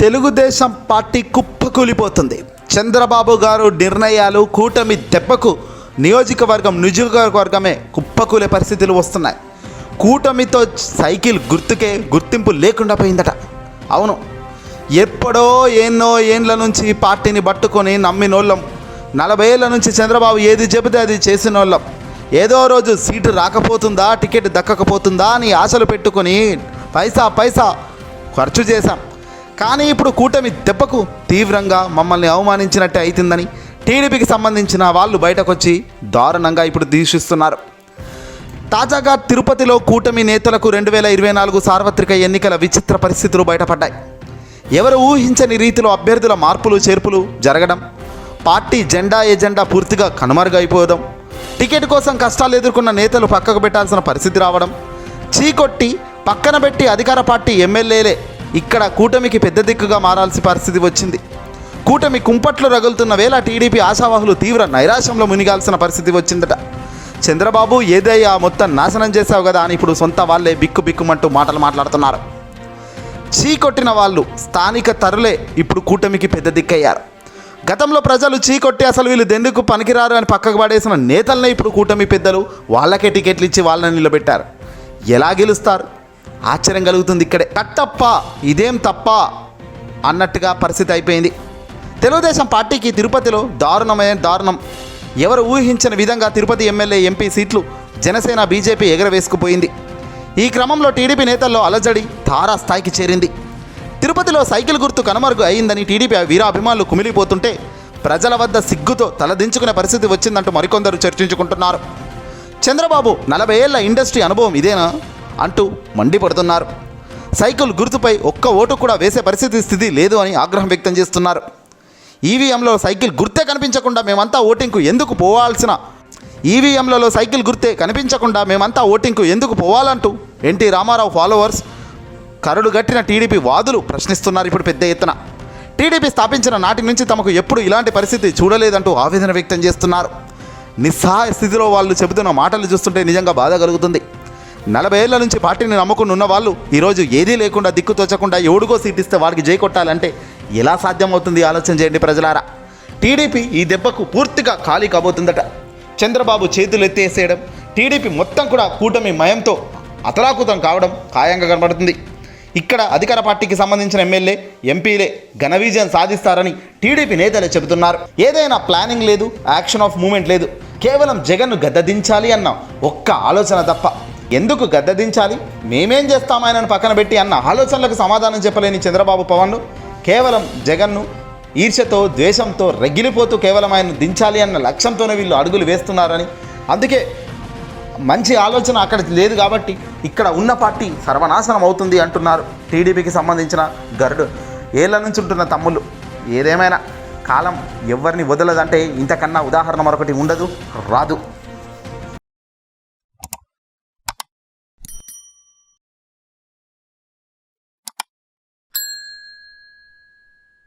Telugu Desam party కుప్పకూలిపోతుంది. చంద్రబాబు గారు నిర్ణయాలు కూటమి దెబ్బకు నియోజకవర్గమే కుప్పకూలే పరిస్థితులు వస్తున్నాయి. కూటమితో సైకిల్ గుర్తుకే గుర్తింపు లేకుండా పోయిందట. అవును, ఎప్పుడో ఎన్నో ఏండ్ల నుంచి పార్టీని పట్టుకొని నమ్మినోళ్ళం, 40 ఏళ్ళ నుంచి చంద్రబాబు ఏది చెబితే అది చేసినోళ్ళం, ఏదో రోజు సీటు రాకపోతుందా, టికెట్ దక్కకపోతుందా అని ఆశలు పెట్టుకొని పైసా ఖర్చు చేశాం. కానీ ఇప్పుడు కూటమి దెబ్బకు తీవ్రంగా మమ్మల్ని అవమానించినట్టే అవుతుందని టీడీపీకి సంబంధించిన వాళ్ళు బయటకొచ్చి దారుణంగా ఇప్పుడు దూషిస్తున్నారు. తాజాగా తిరుపతిలో కూటమి నేతలకు 2024 సార్వత్రిక ఎన్నికల విచిత్ర పరిస్థితులు బయటపడ్డాయి. ఎవరు ఊహించని రీతిలో అభ్యర్థుల మార్పులు చేర్పులు జరగడం, పార్టీ ఎజెండా పూర్తిగా కనుమరుగైపోవడం, టికెట్ కోసం కష్టాలు ఎదుర్కొన్న నేతలు పక్కకు పెట్టాల్సిన పరిస్థితి రావడం, చీకొట్టి పక్కన పెట్టి అధికార పార్టీ ఎమ్మెల్యేలే ఇక్కడ కూటమికి పెద్ద దిక్కుగా మారాల్సిన పరిస్థితి వచ్చింది. కూటమి కుంపట్లు రగులుతున్న వేళ టీడీపీ ఆశావాహులు తీవ్ర నైరాశ్యంలో మునిగాల్సిన పరిస్థితి వచ్చిందట. చంద్రబాబు ఏదయ్యా మొత్తం నాశనం చేశావు కదా అని ఇప్పుడు సొంత వాళ్ళే బిక్కుమంటూ మాటలు మాట్లాడుతున్నారు. చీకొట్టిన వాళ్ళు స్థానిక తరులే ఇప్పుడు కూటమికి పెద్ద దిక్కయ్యారు. గతంలో ప్రజలు చీకొట్టి అసలు వీళ్ళు దెందుకు పనికిరారు అని పక్కకు పడేసిన నేతలనే ఇప్పుడు కూటమి పెద్దలు వాళ్ళకే టికెట్లు ఇచ్చి వాళ్ళని నిలబెట్టారు. ఎలా గెలుస్తారు? ఆశ్చర్యం కలుగుతుంది. ఇక్కడే కట్టప్ప ఇదేం తప్ప అన్నట్టుగా పరిస్థితి అయిపోయింది. తెలుగుదేశం పార్టీకి తిరుపతిలో దారుణం. ఎవరు ఊహించని విధంగా తిరుపతి ఎమ్మెల్యే ఎంపీ సీట్లు జనసేన బీజేపీ ఎగరవేసుకుపోయింది. ఈ క్రమంలో టీడీపీ నేతల్లో అలజడి తారాస్థాయికి చేరింది. తిరుపతిలో సైకిల్ గుర్తు కనుమరుగు అయిందని టీడీపీ వీరాభిమానులు కుమిలిపోతుంటే ప్రజల వద్ద సిగ్గుతో తలదించుకునే పరిస్థితి వచ్చిందంటూ మరికొందరు చర్చించుకుంటున్నారు. చంద్రబాబు 40 ఏళ్ల ఇండస్ట్రీ అనుభవం ఇదేనా అంటూ మండిపడుతున్నారు. సైకిల్ గుర్తుపై ఒక్క ఓటు కూడా వేసే పరిస్థితి లేదు అని ఆగ్రహం వ్యక్తం చేస్తున్నారు. ఈవీఎంలో సైకిల్ గుర్తే కనిపించకుండా మేమంతా ఓటింగ్కు ఎందుకు పోవాలంటూ ఎన్టీ రామారావు ఫాలోవర్స్ కరడుగట్టిన టీడీపీ వాదులు ప్రశ్నిస్తున్నారు. ఇప్పుడు పెద్ద ఎత్తున టీడీపీ స్థాపించిన నాటి నుంచి తమకు ఎప్పుడు ఇలాంటి పరిస్థితి చూడలేదంటూ ఆవేదన వ్యక్తం చేస్తున్నారు. నిస్సహాయ స్థితిలో వాళ్ళు చెబుతున్న మాటలు చూస్తుంటే నిజంగా బాధ కలుగుతుంది. 40 ఏళ్ల నుంచి పార్టీని నమ్ముకుని ఉన్న వాళ్ళు ఈరోజు ఏదీ లేకుండా దిక్కుతోచకుండా ఎవడిగో సీట్ ఇస్తే వాడికి జై కొట్టాలంటే ఎలా సాధ్యమవుతుంది? ఆలోచన చేయండి ప్రజలారా. టీడీపీ ఈ దెబ్బకు పూర్తిగా ఖాళీ కాబోతుందట. చంద్రబాబు చేతులు ఎత్తేసేయడం, టీడీపీ మొత్తం కూడా కూటమి మయంతో అతలాకుతం కావడం ఖాయంగా కనబడుతుంది. ఇక్కడ అధికార పార్టీకి సంబంధించిన ఎమ్మెల్యే ఎంపీలే ఘన విజయం సాధిస్తారని టీడీపీ నేతలే చెబుతున్నారు. ఏదైనా ప్లానింగ్ లేదు, యాక్షన్ ఆఫ్ మూమెంట్ లేదు. కేవలం జగన్ను గద్దదించాలి అన్న ఒక్క ఆలోచన తప్ప. ఎందుకు గద్దదించాలి, మేమేం చేస్తాం ఆయనను పక్కన పెట్టి అన్న ఆలోచనలకు సమాధానం చెప్పలేని చంద్రబాబు పవన్ను కేవలం జగన్ను ఈర్ష్యతో ద్వేషంతో రగిలిపోతూ కేవలం ఆయన దించాలి అన్న లక్ష్యంతోనే వీళ్ళు అడుగులు వేస్తున్నారని, అందుకే మంచి ఆలోచన అక్కడ లేదు కాబట్టి ఇక్కడ ఉన్న పార్టీ సర్వనాశనం అవుతుంది అంటున్నారు టీడీపీకి సంబంధించిన గరుడు ఏళ్ల నుంచి ఉంటున్న తమ్ముళ్ళు. ఏదేమైనా కాలం ఎవరిని వదలదంటే ఇంతకన్నా ఉదాహరణ మరొకటి ఉండదు, రాదు.